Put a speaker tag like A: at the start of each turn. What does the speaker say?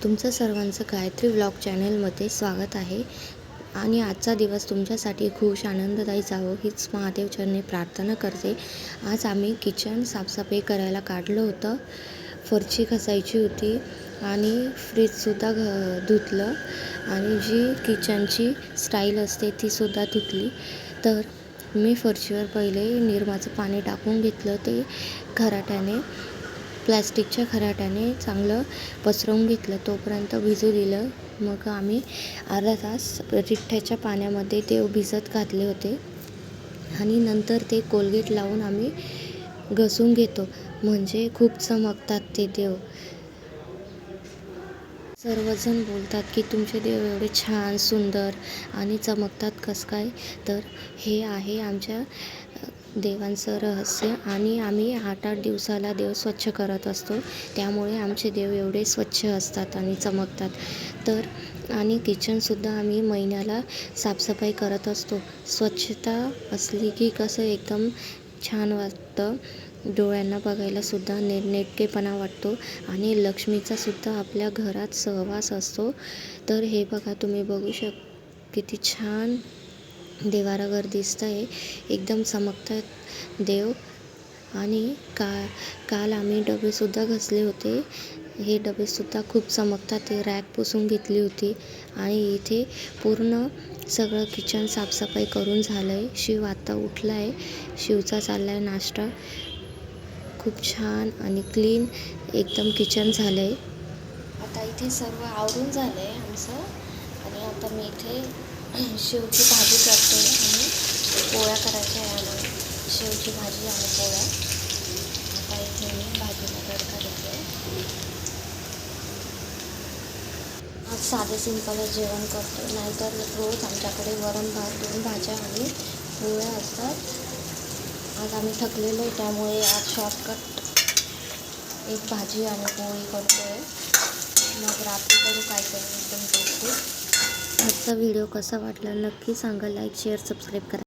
A: तुमचं सर्वांचं गायत्री व्लॉग चॅनलमध्ये स्वागत आहे आणि आजचा दिवस तुमच्यासाठी खुश आनंददायी जावो हीच महादेव चरणी प्रार्थना करते। आज आम्ही किचन साफसफाई करायला काढलं होतं, फरशी घासायची होती आणि फ्रीजसुद्धा धुतलं आणि जी किचनची स्टाईल असते तीसुद्धा धुतली। तर मी फरशीवर पहिले निरमाचं पाणी टाकून घेतलं, ते खराट्याने प्लॅस्टिकच्या खराट्याने चांगलं पसरवून घेतलं, तोपर्यंत भिजू दिलं। मग आम्ही अर्धा तास रिठ्ठ्याच्या पाण्यामध्ये देव भिजत घातले होते आणि नंतर ते कोलगेट लावून आम्ही घसून घेतो, म्हणजे खूप चमकतात ते देव। सर्वजण बोलतात की तुमचे देव एवढे छान सुंदर आणि चमकतात कसं काय, तर हे आहे आमच्या देवांचं रहस्य आणि आम्ही 8-8 दिवसाला देव स्वच्छ करत असतो, त्यामुळे आमचे देव एवढे स्वच्छ असतात आणि चमकतात। तर आणि किचनसुद्धा आम्ही महिन्याला साफसफाई करत असतो। स्वच्छता असली की कसं एकदम छान वाटतं, डोळ्यांना बघायलासुद्धा नेटकेपणा वाटतो आणि लक्ष्मीचासुद्धा आपल्या घरात सहवास असतो। तर हे बघा, तुम्ही बघू किती छान देवाराघर दिसतं आहे, एकदम चमकतात देव। आणि काल आम्ही डबेसुद्धा घासले होते, हे डबेसुद्धा खूप चमकतात, ते रॅक पुसून घेतली होती आणि इथे पूर्ण सगळं किचन साफसफाई करून झालं आहे। शिव आता उठला आहे, शिवचा चालला आहे नाश्ता। खूप छान आणि क्लीन एकदम किचन झालं आहे। आता इथे सर्व आवरून झालं आहे आमचं आणि आता मी इथे शेवची भाजी करते आणि पोळ्या करायच्या आहे आम्हाला, शेवची भाजी आणि पोळ्या। आता इथे मी भाजीला तडका देते। आज साधे सिंपलच जेवण करतो, नाहीतर रोज आमच्याकडे वरण भात, 2 भाज्या आणि पोळ्या असतात। आज आम्ही थकलेलो आहे, त्यामुळे आज शॉर्टकट एक भाजी आणि पोळी करतो आहे, मग रात्री करू काहीतरी एकदम टेस्टी। आजचा व्हिडिओ कसा वाटला नक्की सांगा, लाईक शेअर सबस्क्राईब करा।